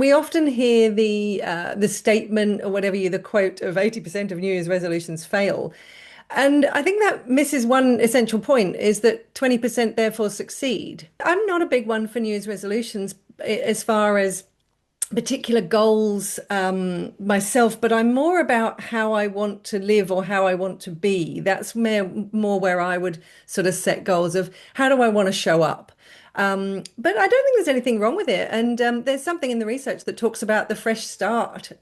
we often hear the statement or whatever the quote of 80% of New Year's resolutions fail. And I think that misses one essential point is that 20% therefore succeed. I'm not a big one for New Year's resolutions as far as particular goals myself, but I'm more about how I want to live or how I want to be. That's more where I would sort of set goals of how do I want to show up. But I don't think there's anything wrong with it. And there's something in the research that talks about the fresh start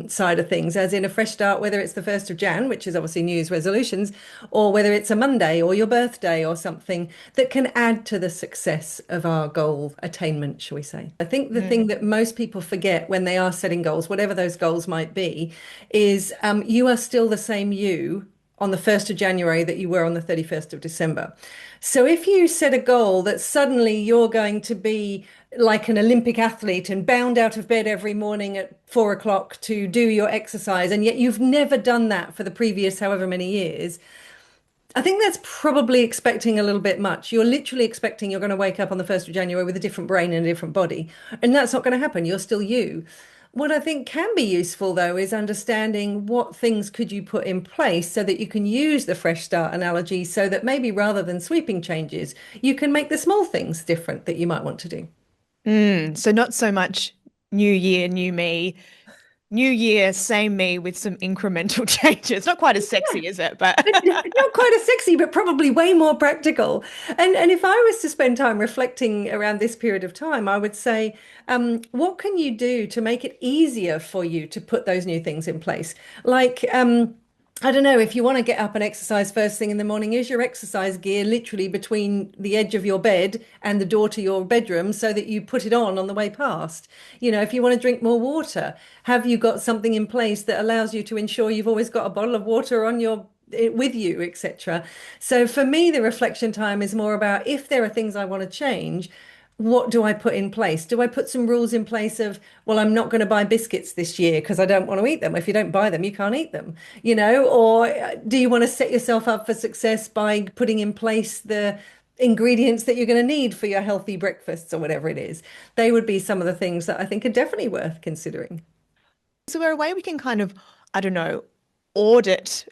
side of things, as in a fresh start, whether it's the 1st of Jan, which is obviously New Year's resolutions, or whether it's a Monday or your birthday or something that can add to the success of our goal attainment, shall we say. I think the thing that most people forget when they are setting goals, whatever those goals might be, is you are still the same you on the 1st of January that you were on the 31st of December. So if you set a goal that suddenly you're going to be like an Olympic athlete and bound out of bed every morning at 4 o'clock to do your exercise, and yet you've never done that for the previous however many years, I think that's probably expecting a little bit much. You're literally expecting you're going to wake up on the 1st of January with a different brain and a different body. And that's not going to happen. You're still you. What I think can be useful, though, is understanding what things could you put in place so that you can use the fresh start analogy so that maybe rather than sweeping changes, you can make the small things different that you might want to do. So not so much new year, new me, new year, same me with some incremental changes. Not quite as sexy, is it? But Not quite as sexy, but probably way more practical. And if I was to spend time reflecting around this period of time, I would say, what can you do to make it easier for you to put those new things in place? Like, I don't know, if you want to get up and exercise first thing in the morning, is your exercise gear literally between the edge of your bed and the door to your bedroom so that you put it on the way past? If you want to drink more water, have you got something in place that allows you to ensure you've always got a bottle of water on your with you, etc. So for me, the reflection time is more about if there are things I want to change, what do I put in place? Do I put some rules in place of, well, I'm not going to buy biscuits this year because I don't want to eat them. If you don't buy them, you can't eat them, or do you want to set yourself up for success by putting in place the ingredients that you're going to need for your healthy breakfasts or whatever it is? They would be some of the things that I think are definitely worth considering. is there a way we can kind of, I don't know, audit,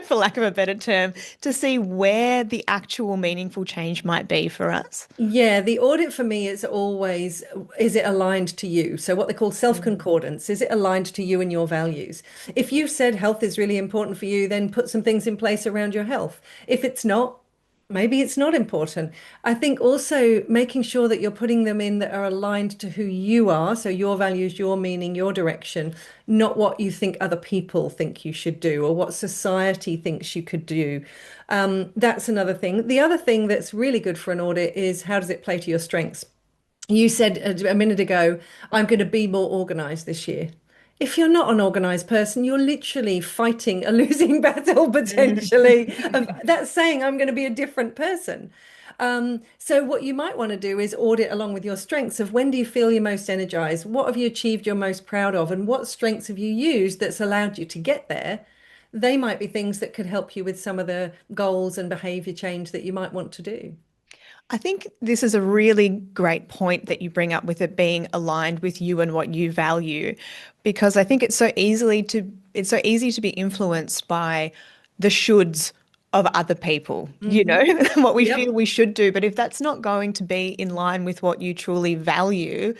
for lack of a better term, to see where the actual meaningful change might be for us? Yeah, the audit for me is always, is it aligned to you? So what they call self-concordance, is it aligned to you and your values? If you've said health is really important for you, then put some things in place around your health. If it's not, maybe it's not important. I think also making sure that you're putting them in that are aligned to who you are, so your values, your meaning, your direction, not what you think other people think you should do or what society thinks you could do. That's another thing. The other thing that's really good for an audit is how does it play to your strengths? You said a minute ago, I'm going to be more organized this year. If you're not an organized person, you're literally fighting a losing battle potentially. That's saying I'm going to be a different person. So what you might want to do is audit along with your strengths of when do you feel you're most energized? What have you achieved you're most proud of? And what strengths have you used that's allowed you to get there? They might be things that could help you with some of the goals and behavior change that you might want to do. I think this is a really great point that you bring up with it being aligned with you and what you value, because I think it's so easy to be influenced by the shoulds of other people, Hmm. what we Yep. feel we should do. But if that's not going to be in line with what you truly value,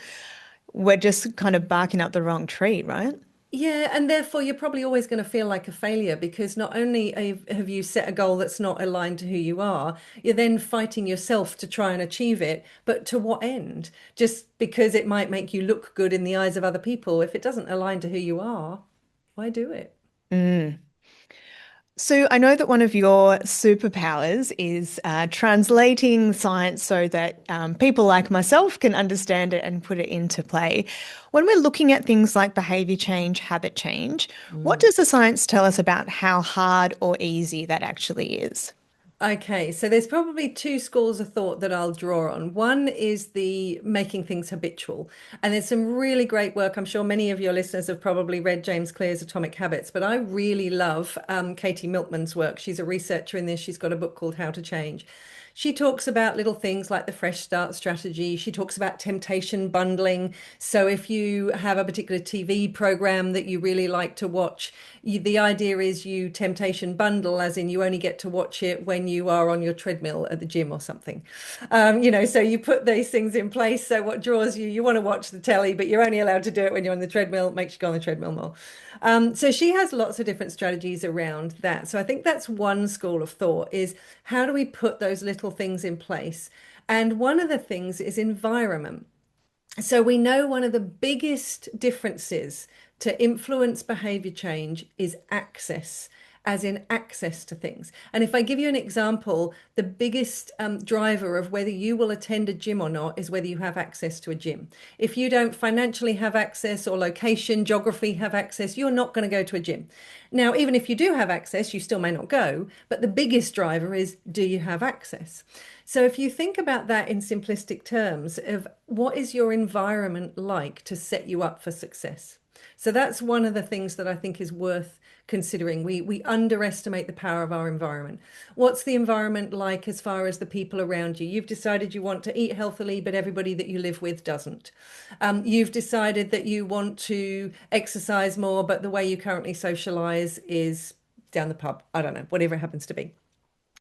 we're just kind of barking up the wrong tree, right? Yeah, and therefore you're probably always going to feel like a failure because not only have you set a goal that's not aligned to who you are, you're then fighting yourself to try and achieve it. But to what end? Just because it might make you look good in the eyes of other people. If it doesn't align to who you are, why do it? Mm. So I know that one of your superpowers is translating science so that people like myself can understand it and put it into play. When we're looking at things like behavior change, habit change, what does the science tell us about how hard or easy that actually is? Okay, so there's probably two schools of thought that I'll draw on. One is the making things habitual. And there's some really great work. I'm sure many of your listeners have probably read James Clear's Atomic Habits, but I really love Katie Milkman's work. She's a researcher in this. She's got a book called How to Change. She talks about little things like the Fresh Start strategy. She talks about temptation bundling. So if you have a particular TV program that you really like to watch, the idea is you temptation bundle, as in you only get to watch it when you are on your treadmill at the gym or something. So you put these things in place. So what draws you, you want to watch the telly, but you're only allowed to do it when you're on the treadmill. It makes you go on the treadmill more. So she has lots of different strategies around that. So I think that's one school of thought is how do we put those little things in place? And one of the things is environment. So we know one of the biggest differences to influence behavior change is access, as in access to things. And if I give you an example, the biggest driver of whether you will attend a gym or not is whether you have access to a gym. If you don't financially have access or location, geography have access, you're not going to go to a gym. Now, even if you do have access, you still may not go, but the biggest driver is, do you have access? So if you think about that in simplistic terms of what is your environment like to set you up for success? So that's one of the things that I think is worth considering. We underestimate the power of our environment. What's the environment like as far as the people around you? You've decided you want to eat healthily, but everybody that you live with doesn't. You've decided that you want to exercise more, but the way you currently socialize is down the pub. I don't know, whatever it happens to be.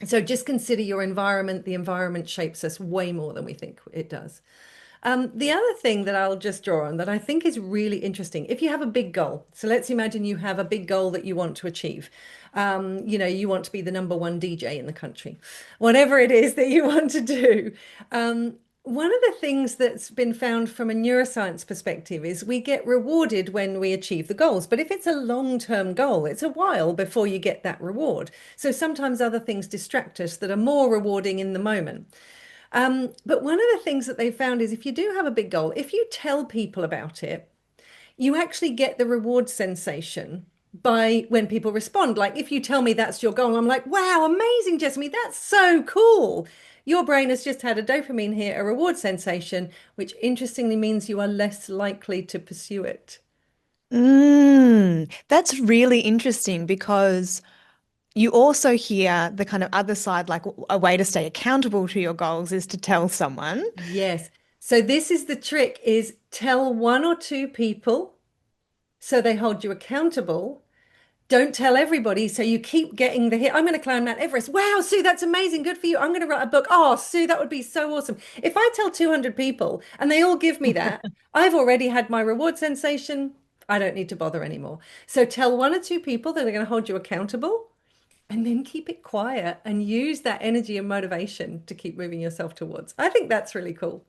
So just consider your environment. The environment shapes us way more than we think it does. The other thing that I'll just draw on that I think is really interesting, if you have a big goal, so let's imagine you have a big goal that you want to achieve. You want to be the number one DJ in the country, whatever it is that you want to do. One of the things that's been found from a neuroscience perspective is we get rewarded when we achieve the goals. But if it's a long-term goal, it's a while before you get that reward. So sometimes other things distract us that are more rewarding in the moment. But one of the things that they found is if you do have a big goal, if you tell people about it, you actually get the reward sensation by when people respond. Like if you tell me that's your goal, I'm like, wow, amazing, Jessamy, that's so cool. Your brain has just had a dopamine hit, a reward sensation, which interestingly means you are less likely to pursue it. That's really interesting because you also hear the kind of other side, like a way to stay accountable to your goals is to tell someone. Yes. So this is the trick is tell one or two people so they hold you accountable. Don't tell everybody. So you keep getting the hit. I'm going to climb Mount Everest. Wow, Sue, that's amazing. Good for you. I'm going to write a book. Oh, Sue, that would be so awesome. If I tell 200 people and they all give me that, I've already had my reward sensation. I don't need to bother anymore. So tell one or two people that are going to hold you accountable and then keep it quiet and use that energy and motivation to keep moving yourself towards. I think that's really cool.